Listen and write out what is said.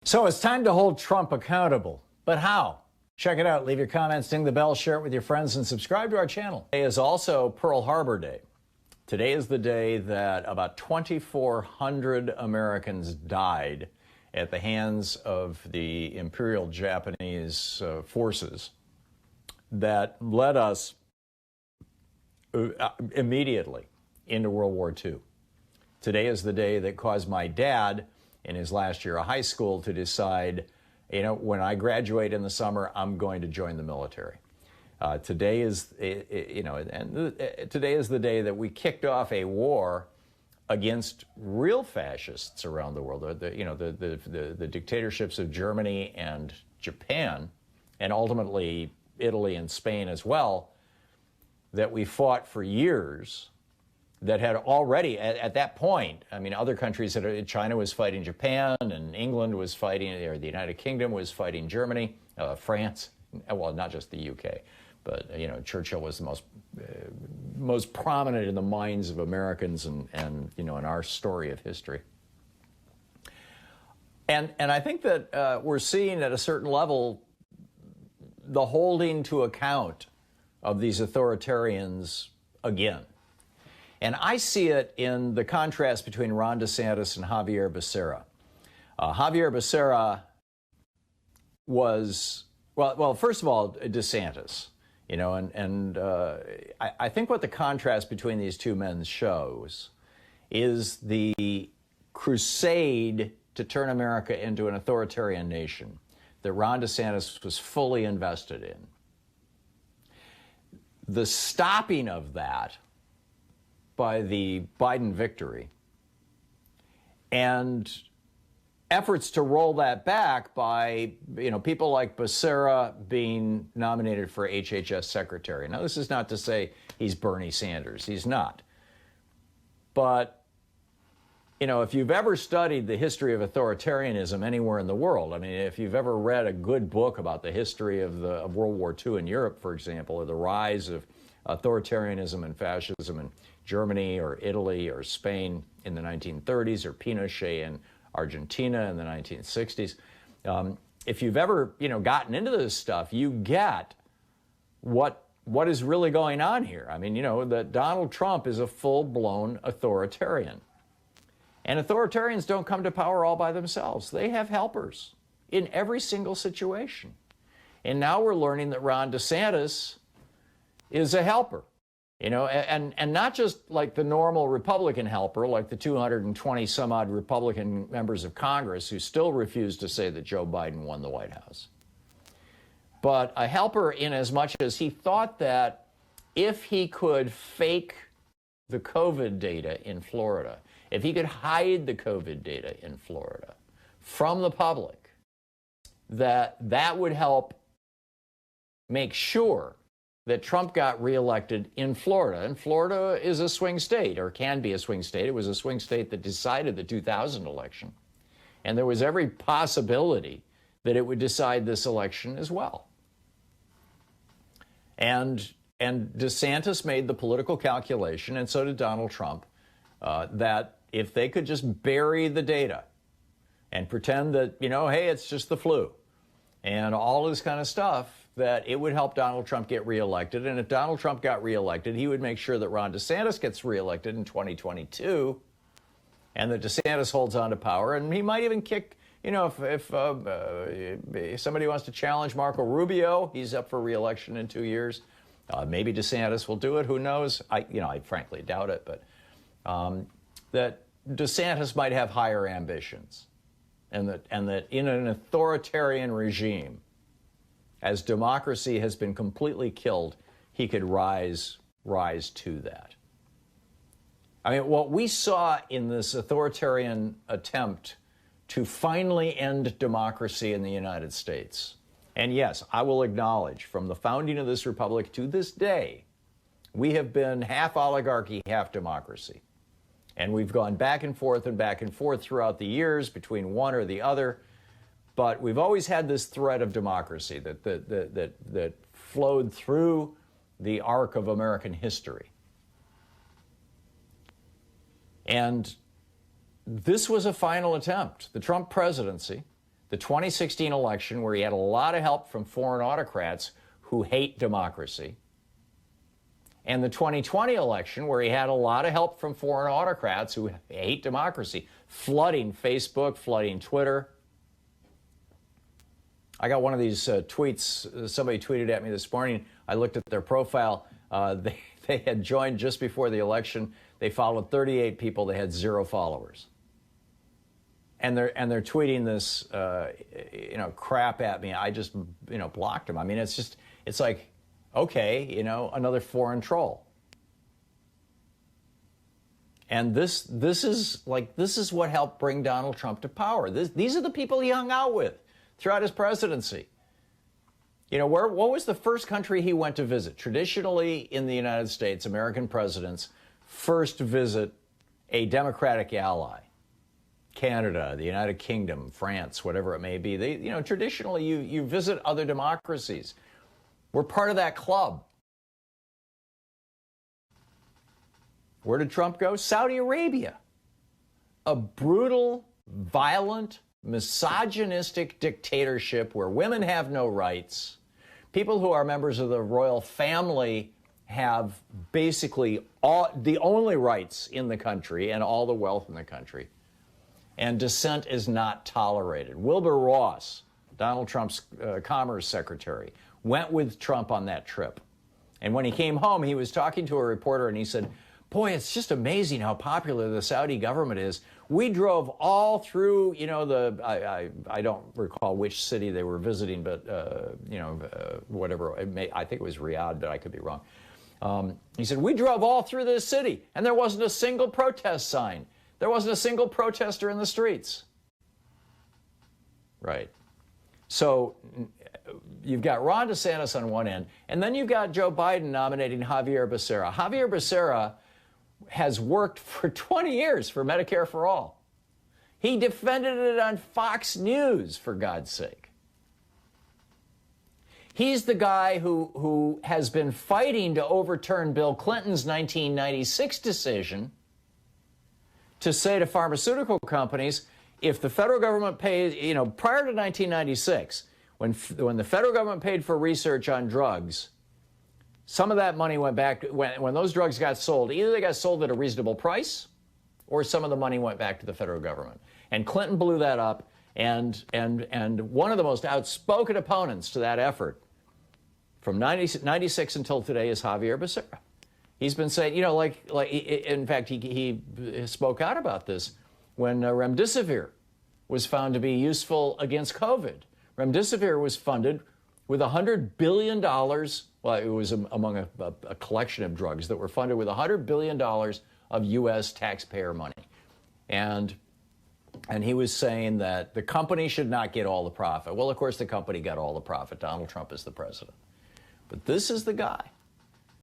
So it's time to hold Trump accountable. But how? Check it out. Leave your comments, ding the bell, share it with your friends, and subscribe to our channel. Today is also Pearl Harbor Day. Today is the day that about 2,400 Americans died at the hands of the Imperial Japanese forces that led us immediately into World War II. Today is the day that caused my dad, in his last year of high school, to decide, when I graduate in the summer, I'm going to join the military. Today is, today is the day that we kicked off a war against real fascists around the world. The dictatorships of Germany and Japan, and ultimately Italy and Spain as well, that we fought for years. That had already, at that point, other countries, China was fighting Japan, and England was fighting, or the United Kingdom was fighting Germany, France, well, not just the UK, but, Churchill was the most prominent in the minds of Americans and in our story of history. And I think that we're seeing at a certain level the holding to account of these authoritarians again. And I see it in the contrast between Ron DeSantis and Xavier Becerra. Xavier Becerra was, well, first of all, DeSantis, I think what the contrast between these two men shows is the crusade to turn America into an authoritarian nation that Ron DeSantis was fully invested in. The stopping of that by the Biden victory, and efforts to roll that back by people like Becerra being nominated for HHS secretary. Now, this is not to say he's Bernie Sanders. He's not. But if you've ever studied the history of authoritarianism anywhere in the world, if you've ever read a good book about the history of World War II in Europe, for example, or the rise of authoritarianism and fascism in Germany or Italy or Spain in the 1930s, or Pinochet in Argentina in the 1960s. If you've ever, gotten into this stuff, you get what is really going on here. That Donald Trump is a full-blown authoritarian. And authoritarians don't come to power all by themselves. They have helpers in every single situation. And now we're learning that Ron DeSantis is a helper. And not just like the normal Republican helper, like the 220 some odd Republican members of Congress who still refuse to say that Joe Biden won the White House, but a helper in as much as he thought that if he could fake the COVID data in Florida, if he could hide the COVID data in Florida from the public, that would help make sure that Trump got reelected in Florida. And Florida is a swing state, or can be a swing state. It was a swing state that decided the 2000 election. And there was every possibility that it would decide this election as well. And DeSantis made the political calculation, and so did Donald Trump, that if they could just bury the data and pretend that, hey, it's just the flu and all this kind of stuff, that it would help Donald Trump get reelected. And if Donald Trump got reelected, he would make sure that Ron DeSantis gets reelected in 2022, and that DeSantis holds on to power. And he might even kick, if somebody wants to challenge Marco Rubio, he's up for reelection in 2 years. Maybe DeSantis will do it. Who knows? I frankly doubt it. But that DeSantis might have higher ambitions, and that in an authoritarian regime, as democracy has been completely killed, he could rise to that. What we saw in this authoritarian attempt to finally end democracy in the United States, and yes, I will acknowledge, from the founding of this republic to this day, we have been half oligarchy, half democracy. And we've gone back and forth throughout the years between one or the other. But we've always had this thread of democracy that flowed through the arc of American history. And this was a final attempt. The Trump presidency, the 2016 election, where he had a lot of help from foreign autocrats who hate democracy, and the 2020 election, where he had a lot of help from foreign autocrats who hate democracy, flooding Facebook, flooding Twitter. I got one of these tweets. Somebody tweeted at me this morning. I looked at their profile. They had joined just before the election. They followed 38 people. They had 0 followers. And they're tweeting this, crap at me. I just, blocked them. I mean, it's like, okay, another foreign troll. And this is what helped bring Donald Trump to power. These are the people he hung out with throughout his presidency. What was the first country he went to visit? Traditionally, in the United States, American presidents first visit a democratic ally. Canada, the United Kingdom, France, whatever it may be. Traditionally, you visit other democracies. We're part of that club. Where did Trump go? Saudi Arabia. A brutal, violent, misogynistic dictatorship where women have no rights. People who are members of the royal family have basically the only rights in the country and all the wealth in the country. And dissent is not tolerated. Wilbur Ross, Donald Trump's Commerce Secretary, went with Trump on that trip. And when he came home, he was talking to a reporter and he said, boy, it's just amazing how popular the Saudi government is. We drove all through, I don't recall which city they were visiting, but, whatever. I think it was Riyadh, but I could be wrong. He said, we drove all through this city, and there wasn't a single protest sign. There wasn't a single protester in the streets. Right. So you've got Ron DeSantis on one end, and then you've got Joe Biden nominating Javier Becerra. Javier Becerra has worked for 20 years for Medicare for All. He defended it on Fox News, for God's sake. He's the guy who has been fighting to overturn Bill Clinton's 1996 decision to say to pharmaceutical companies, if the federal government pays, prior to 1996, when the federal government paid for research on drugs, some of that money went back, when those drugs got sold, either they got sold at a reasonable price or some of the money went back to the federal government. And Clinton blew that up, and one of the most outspoken opponents to that effort from 96 until today is Javier Becerra. He's been saying, in fact, he spoke out about this when remdesivir was found to be useful against COVID. Remdesivir was funded with $100 billion. Well, it was among a collection of drugs that were funded with $100 billion of U.S. taxpayer money. And he was saying that the company should not get all the profit. Well, of course, the company got all the profit. Donald Trump is the president. But this is the guy